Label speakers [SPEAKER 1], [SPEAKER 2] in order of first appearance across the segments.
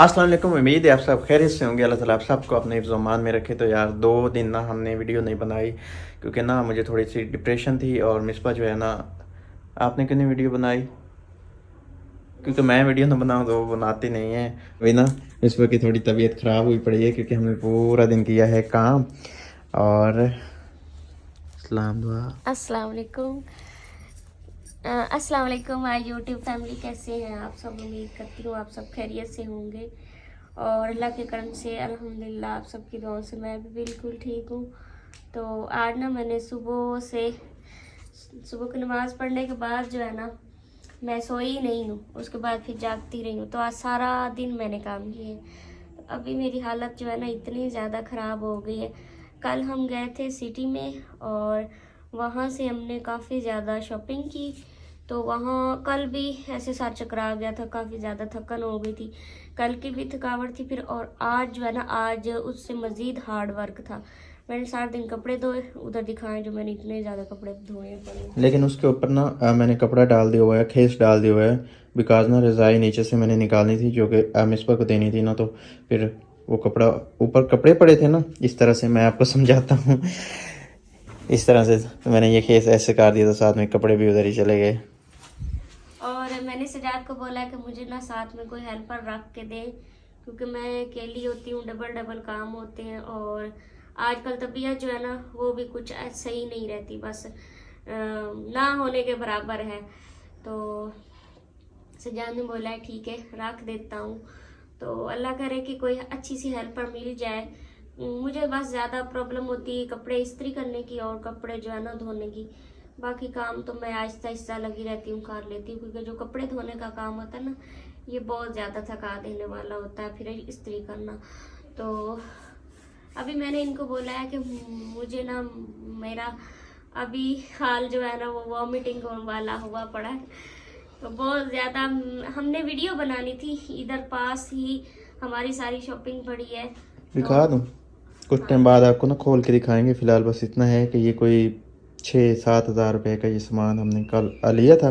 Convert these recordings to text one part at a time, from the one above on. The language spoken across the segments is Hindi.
[SPEAKER 1] अस्सलाम वालेकुम। उम्मीद है आप सब खैरियत से होंगे। अल्लाह ताला आप सबको अपने हिफ्ज़-ओ-मान में रखे। तो यार 2 दिन ना हमने वीडियो नहीं बनाई क्योंकि ना मुझे थोड़ी सी डिप्रेशन थी और मिसबा जो है ना, आपने क्यों नहीं वीडियो बनाई? क्योंकि मैं वीडियो ना बनाऊँ तो वो बनाती नहीं है। वही ना, मिसबा की थोड़ी तबीयत ख़राब हुई पड़ी है क्योंकि हमने पूरा दिन किया है काम। और सलाम दुआ।
[SPEAKER 2] अस्सलाम वालेकुम। अस्सलाम वालेकुम माय यूट्यूब फैमिली, कैसे हैं आप सब? उम्मीद करती हूँ आप सब खैरियत से होंगे और अल्लाह के करम से अल्हम्दुलिल्लाह आप सबकी दुआओं से मैं भी बिल्कुल ठीक हूँ। तो आज ना मैंने सुबह की नमाज़ पढ़ने के बाद जो है ना, मैं सोई नहीं हूँ, उसके बाद फिर जागती रही हूँ। तो आज सारा दिन मैंने काम किए। तो अभी मेरी हालत जो है ना इतनी ज़्यादा ख़राब हो गई है। कल हम गए थे सिटी में और वहाँ से हमने काफ़ी ज़्यादा शॉपिंग की। तो वहाँ कल भी ऐसे सर चकरा गया था, काफ़ी ज़्यादा थकन हो गई थी। कल की भी थकावट थी फिर, और आज जो है ना, आज उससे मज़ीद हार्ड वर्क था। मैंने सारा दिन कपड़े धोए, उधर दिखाएं जो मैंने इतने ज़्यादा कपड़े धोए पड़े।
[SPEAKER 1] लेकिन उसके ऊपर ना मैंने कपड़ा डाल दिया हुआ है, खेस डाल दिया हुआ है। बिकॉज ना रज़ाई नीचे से मैंने निकालनी थी जो कि मिसबा को देनी थी ना, तो फिर वो कपड़ा ऊपर कपड़े पड़े थे ना, इस तरह से मैं आपको समझाता हूँ। इस तरह से तो मैंने ये खेस ऐसे कर दिया, तो साथ में कपड़े भी उधर ही चले गए।
[SPEAKER 2] और मैंने सजाद को बोला कि मुझे ना साथ में कोई हेल्पर रख के दे, क्योंकि मैं अकेली होती हूँ, डबल डबल काम होते हैं। और आजकल तबीयत जो है ना वो भी कुछ सही नहीं रहती, बस ना होने के बराबर है। तो सजाद ने बोला है ठीक है रख देता हूँ। तो अल्लाह करे कि कोई अच्छी सी हेल्पर मिल जाए। मुझे बस ज़्यादा प्रॉब्लम होती है कपड़े इस्त्री करने की और कपड़े जो है ना धोने की। बाकी काम तो मैं आहिस्ता आहिस्ता लगी रहती हूँ, कर लेती हूँ, क्योंकि जो कपड़े धोने का काम होता है ना, ये बहुत ज़्यादा थका देने वाला होता है, फिर इस्त्री करना। तो अभी मैंने इनको बोला है कि मुझे ना, मेरा अभी हाल जो है ना वो वॉमिटिंग वाला हुआ पड़ा है। तो बहुत ज़्यादा हमने वीडियो बनानी थी, इधर पास ही हमारी सारी शॉपिंग पड़ी है।
[SPEAKER 1] दिखा दूँ? कुछ टाइम बाद आपको ना खोल के दिखाएंगे। फ़िलहाल बस इतना है कि ये कोई 6-7 हज़ार रुपये का ये सामान हमने कल लिया था।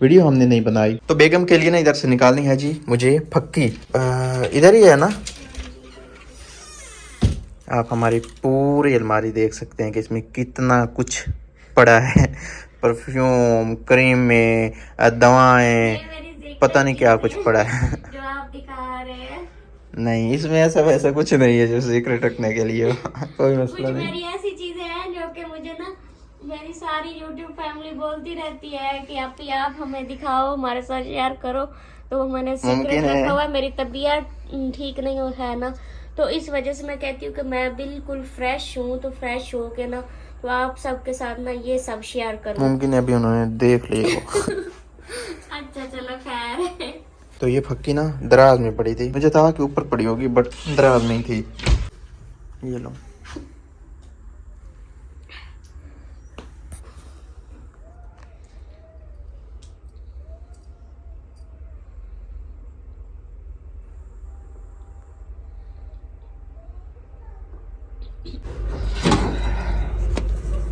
[SPEAKER 1] वीडियो हमने नहीं बनाई। तो बेगम के लिए ना इधर से निकालनी है जी मुझे फक्की। इधर ही है ना। आप हमारी पूरी अलमारी देख सकते हैं कि इसमें कितना कुछ पड़ा है। परफ्यूम, क्रीमें, दवाएं, पता नहीं क्या कुछ पड़ा है।
[SPEAKER 2] जो आप दिखा रहे हैं,
[SPEAKER 1] नहीं, इसमें ऐसा वैसा कुछ नहीं है जो सीक्रेट रखने के लिए हो। कोई
[SPEAKER 2] कुछ
[SPEAKER 1] मसला नहीं।
[SPEAKER 2] मेरी ऐसी चीजें हैं जो कि मुझे ना मेरी सारी यूट्यूब फैमिली बोलती रहती है कि आप हमें दिखाओ, हमारे साथ शेयर करो। तो मैंने सीक्रेट
[SPEAKER 1] मुमकिन है।
[SPEAKER 2] रखा हुआ है। मेरी तबीयत ठीक नहीं है ना, तो इस वजह से मैं कहती हूँ कि मैं बिल्कुल फ्रेश हूँ। तो फ्रेश हो के ना, तो आप सबके साथ ना ये सब शेयर करूँ।
[SPEAKER 1] मुमकिन है अभी उन्होंने देख लिया हो।
[SPEAKER 2] अच्छा चलो खैर।
[SPEAKER 1] तो ये फक्की ना दराज में पड़ी थी, मुझे था कि ऊपर पड़ी होगी बट दराज में ही थी। ये लो।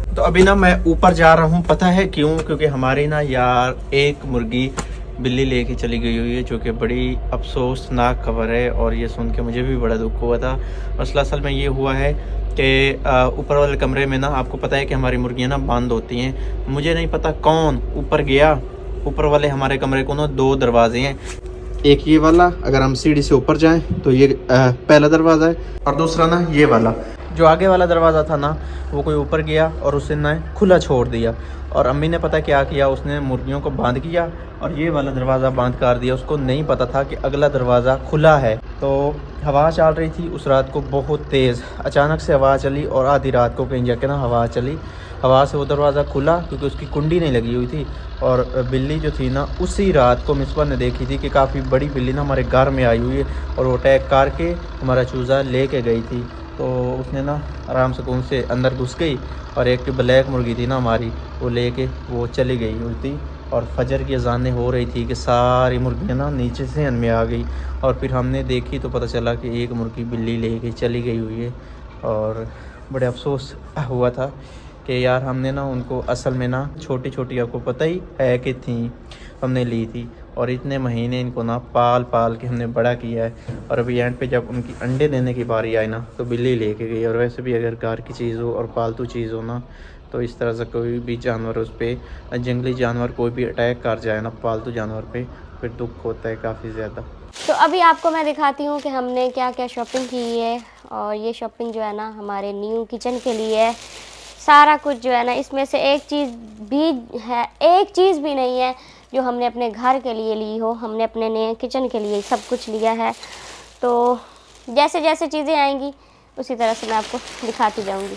[SPEAKER 1] तो अभी ना मैं ऊपर जा रहा हूँ, पता है क्यों? क्योंकि हमारी ना यार एक मुर्गी बिल्ली लेके चली गई हुई है, जो कि बड़ी अफसोसनाक खबर है। और ये सुन के मुझे भी बड़ा दुख हुआ था। मसला असल में ये हुआ है कि ऊपर वाले कमरे में ना, आपको पता है कि हमारी मुर्गियाँ ना बंद होती हैं। मुझे नहीं पता कौन ऊपर गया। ऊपर वाले हमारे कमरे को ना 2 दरवाजे हैं। एक ये वाला, अगर हम सीढ़ी से ऊपर जाएं तो ये पहला दरवाज़ा है, और दूसरा ना ये वाला। जो आगे वाला दरवाज़ा था ना, वो कोई ऊपर गया और उसने ना खुला छोड़ दिया। और अम्मी ने पता क्या किया, उसने मुर्गियों को बंद किया और ये वाला दरवाज़ा बंद कर दिया। उसको नहीं पता था कि अगला दरवाज़ा खुला है। तो हवा चल रही थी उस रात को बहुत तेज़। अचानक से हवा चली और आधी रात को कहीं जाके ना हवा चली। हवा से वो दरवाज़ा खुला क्योंकि उसकी कुंडी नहीं लगी हुई थी। और बिल्ली जो थी ना, उसी रात को मिसबा ने देखी थी कि काफ़ी बड़ी बिल्ली ना हमारे घर में आई हुई है और वो अटैक करके हमारा चूज़ा ले गई थी। तो उसने ना आराम सुकून से अंदर घुस गई और एक ब्लैक मुर्गी थी ना हमारी, वो लेके वो चली गई हुई थी। और फजर की अज़ानें हो रही थी कि सारी मुर्गियाँ ना नीचे से में आ गई। और फिर हमने देखी तो पता चला कि एक मुर्गी बिल्ली लेके चली गई हुई है। और बड़े अफसोस हुआ था कि यार हमने ना उनको असल में ना छोटी छोटी, आपको पता ही है कि थी, हमने ली थी। और इतने महीने इनको ना पाल पाल के हमने बड़ा किया है। और अभी एंड पे जब उनकी अंडे देने की बारी आई ना तो बिल्ली लेके गई। और वैसे भी अगर घर की चीज़ हो और पालतू चीज़ हो ना तो इस तरह से कोई भी जानवर उस पर, जंगली जानवर कोई भी अटैक कर जाए ना पालतू जानवर पे, फिर दुख होता है काफ़ी ज़्यादा।
[SPEAKER 2] तो अभी आपको मैं दिखाती हूँ कि हमने क्या क्या शॉपिंग की है। और ये शॉपिंग जो है ना हमारे न्यू किचन के लिए है। सारा कुछ जो है ना इसमें से एक चीज़ भी नहीं है जो हमने अपने घर के लिए ली हो। हमने अपने नए किचन के लिए सब कुछ लिया है। तो जैसे जैसे चीज़ें आएंगी उसी तरह से मैं आपको दिखाती जाऊंगी।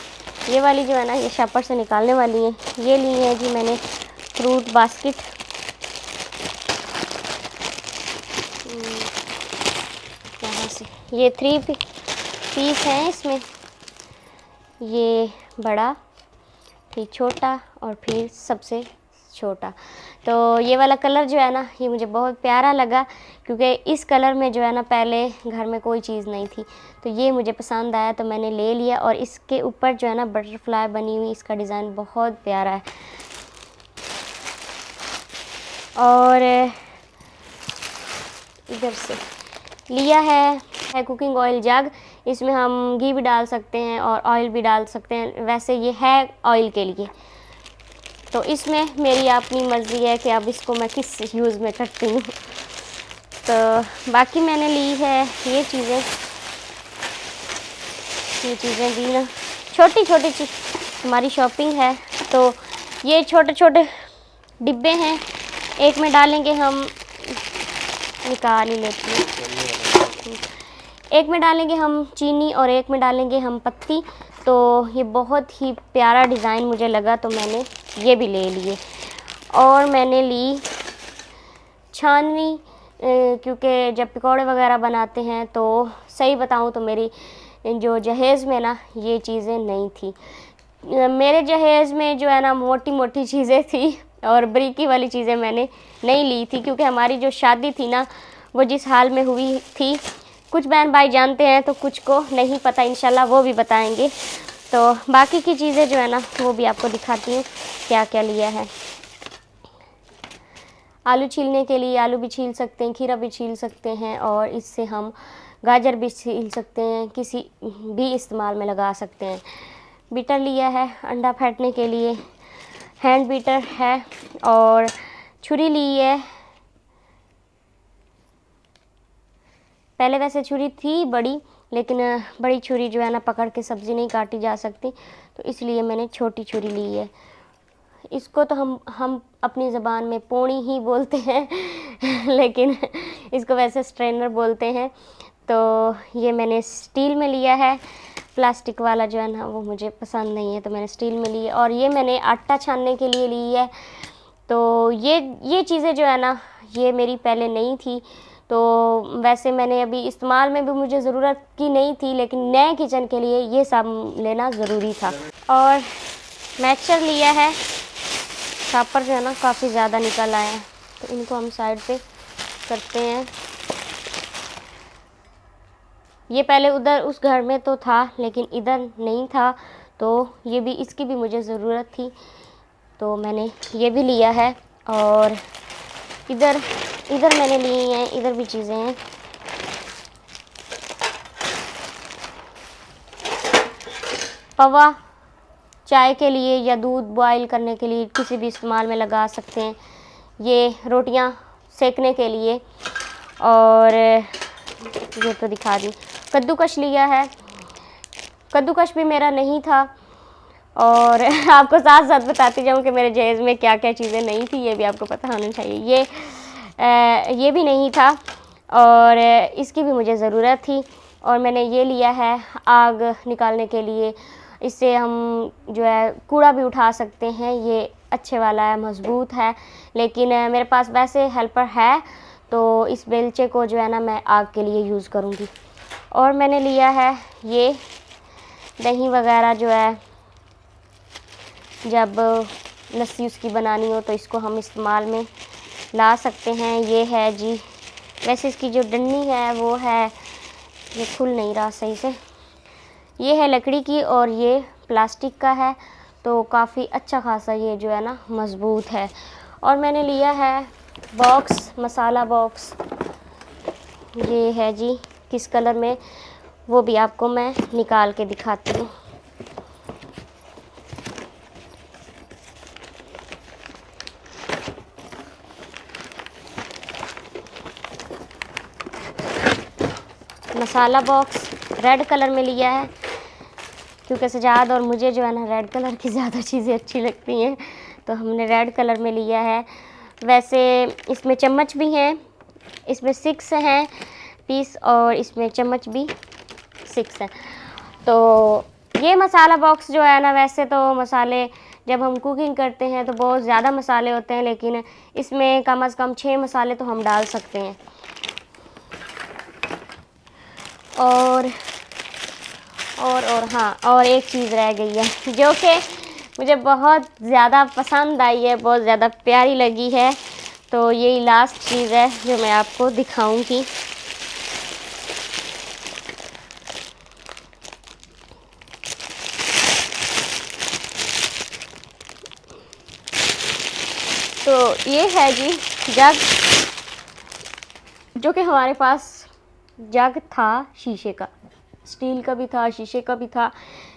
[SPEAKER 2] ये वाली जो है ना ये शॉपर से निकालने वाली है। ये ली है जी मैंने फ्रूट बास्केट। यहाँ से ये 3 पीस हैं इसमें, ये बड़ा, फिर छोटा और फिर सबसे छोटा। तो ये वाला कलर जो है ना ये मुझे बहुत प्यारा लगा क्योंकि इस कलर में जो है ना पहले घर में कोई चीज़ नहीं थी। तो ये मुझे पसंद आया तो मैंने ले लिया। और इसके ऊपर जो है ना बटरफ्लाई बनी हुई, इसका डिज़ाइन बहुत प्यारा है। और इधर से लिया है कुकिंग ऑयल जग। इसमें हम घी भी डाल सकते हैं और ऑयल भी डाल सकते हैं। वैसे ये है ऑयल के लिए, तो इसमें मेरी अपनी मर्ज़ी है कि अब इसको मैं किस यूज़ में करती हूँ। तो बाकी मैंने ली है ये चीज़ें दी ना, छोटी छोटी चीज़ हमारी शॉपिंग है। तो ये छोटे छोटे डिब्बे हैं, एक में डालेंगे हम, निकाल ही लेती हूँ, एक में डालेंगे हम चीनी और एक में डालेंगे हम पत्ती। तो ये बहुत ही प्यारा डिज़ाइन मुझे लगा तो मैंने ये भी ले लिए। और मैंने ली छाननी क्योंकि जब पकौड़े वगैरह बनाते हैं तो सही बताऊँ तो मेरी जो जहेज़ में ना ये चीज़ें नहीं थी। मेरे जहेज़ में जो है ना मोटी मोटी चीज़ें थी और बरीकी वाली चीज़ें मैंने नहीं ली थी क्योंकि हमारी जो शादी थी ना वो जिस हाल में हुई थी, कुछ बहन भाई जानते हैं तो कुछ को नहीं पता, इंशाल्लाह वो भी बताएंगे। तो बाकी की चीज़ें जो है ना वो भी आपको दिखाती हूँ क्या क्या लिया है। आलू छीलने के लिए आलू भी छील सकते हैं, खीरा भी छील सकते हैं और इससे हम गाजर भी छील सकते हैं, किसी भी इस्तेमाल में लगा सकते हैं। बीटर लिया है अंडा फेंटने के लिए, हैंड बीटर है। और छुरी ली है, पहले वैसे छुरी थी बड़ी लेकिन बड़ी छुरी जो है ना पकड़ के सब्ज़ी नहीं काटी जा सकती, तो इसलिए मैंने छोटी छुरी ली है। इसको तो हम अपनी ज़बान में पोणी ही बोलते हैं लेकिन इसको वैसे स्ट्रेनर बोलते हैं। तो ये मैंने स्टील में लिया है, प्लास्टिक वाला जो है ना वो मुझे पसंद नहीं है तो मैंने स्टील में ली है। और ये मैंने आटा छानने के लिए ली है। तो ये चीज़ें जो है ना ये मेरी पहले नहीं थी, तो वैसे मैंने अभी इस्तेमाल में भी मुझे ज़रूरत की नहीं थी, लेकिन नए किचन के लिए ये सब लेना ज़रूरी था। और मैचर लिया है, छापर जो है ना काफ़ी ज़्यादा निकल आया है तो इनको हम साइड पे करते हैं। ये पहले उधर उस घर में तो था लेकिन इधर नहीं था, तो ये भी इसकी भी मुझे ज़रूरत थी तो मैंने ये भी लिया है। और इधर मैंने ली हैं, इधर भी चीज़ें हैं। पवा चाय के लिए या दूध बॉईल करने के लिए किसी भी इस्तेमाल में लगा सकते हैं। ये रोटियां सेकने के लिए। और ये तो दिखा दी। कद्दूकश लिया है, कद्दूकश भी मेरा नहीं था और आपको साथ साथ बताती जाऊँ कि मेरे जहेज़ में क्या क्या चीज़ें नहीं थी, ये भी आपको पता होना चाहिए। ये भी नहीं था और इसकी भी मुझे ज़रूरत थी। और मैंने ये लिया है आग निकालने के लिए, इससे हम जो है कूड़ा भी उठा सकते हैं। ये अच्छे वाला है, मज़बूत है, लेकिन मेरे पास वैसे हेल्पर है तो इस बेलचे को जो है ना मैं आग के लिए यूज़ करूँगी। और मैंने लिया है ये दही वगैरह जो है जब लस्सी उसकी बनानी हो तो इसको हम इस्तेमाल में ला सकते हैं। ये है जी, वैसे इसकी जो डंडी है वो है, ये खुल नहीं रहा सही से, ये है लकड़ी की और ये प्लास्टिक का है तो काफ़ी अच्छा खासा ये जो है ना मज़बूत है। और मैंने लिया है बॉक्स, मसाला बॉक्स ये है जी, किस कलर में वो भी आपको मैं निकाल के दिखाती हूँ। मसाला बॉक्स रेड कलर में लिया है क्योंकि सजाद और मुझे जो है ना रेड कलर की ज़्यादा चीज़ें अच्छी लगती हैं, तो हमने रेड कलर में लिया है। वैसे इसमें चम्मच भी हैं, इसमें 6 हैं पीस और इसमें चम्मच भी 6 हैं। तो ये मसाला बॉक्स जो है ना, वैसे तो मसाले जब हम कुकिंग करते हैं तो बहुत ज़्यादा मसाले होते हैं, लेकिन इसमें कम से कम 6 मसाले तो हम डाल सकते हैं। और हाँ, और एक चीज़ रह गई है जो कि मुझे बहुत ज़्यादा पसंद आई है, बहुत ज़्यादा प्यारी लगी है, तो यही लास्ट चीज़ है जो मैं आपको दिखाऊंगी। तो ये है जी जग, जो कि हमारे पास जग था शीशे का, स्टील का भी था, शीशे का भी था,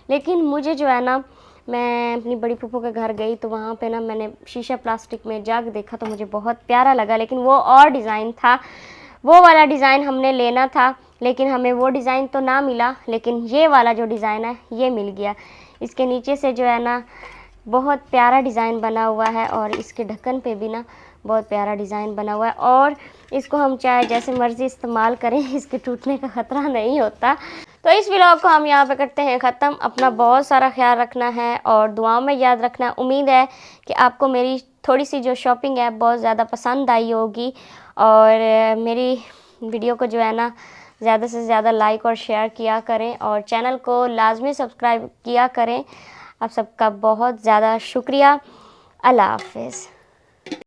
[SPEAKER 2] लेकिन मुझे जो है ना, मैं अपनी बड़ी फूफो के घर गई तो वहाँ पे ना मैंने शीशा प्लास्टिक में जग देखा तो मुझे बहुत प्यारा लगा, लेकिन वो और डिज़ाइन था, वो वाला डिज़ाइन हमने लेना था, लेकिन हमें वो डिज़ाइन तो ना मिला, लेकिन ये वाला जो डिज़ाइन है ये मिल गया। इसके नीचे से जो है ना बहुत प्यारा डिज़ाइन बना हुआ है और इसके ढक्कन पे भी ना बहुत प्यारा डिज़ाइन बना हुआ है, और इसको हम चाहे जैसे मर्ज़ी इस्तेमाल करें, इसके टूटने का ख़तरा नहीं होता। तो इस व्लॉग को हम यहाँ पे करते हैं ख़त्म। अपना बहुत सारा ख्याल रखना है और दुआओं में याद रखना। उम्मीद है कि आपको मेरी थोड़ी सी जो शॉपिंग है बहुत ज़्यादा पसंद आई होगी, और मेरी वीडियो को जो है ना ज़्यादा से ज़्यादा लाइक और शेयर किया करें, और चैनल को लाजमी सब्सक्राइब किया करें। आप सबका बहुत ज़्यादा शुक्रिया। अल्लाह हाफ़िज़।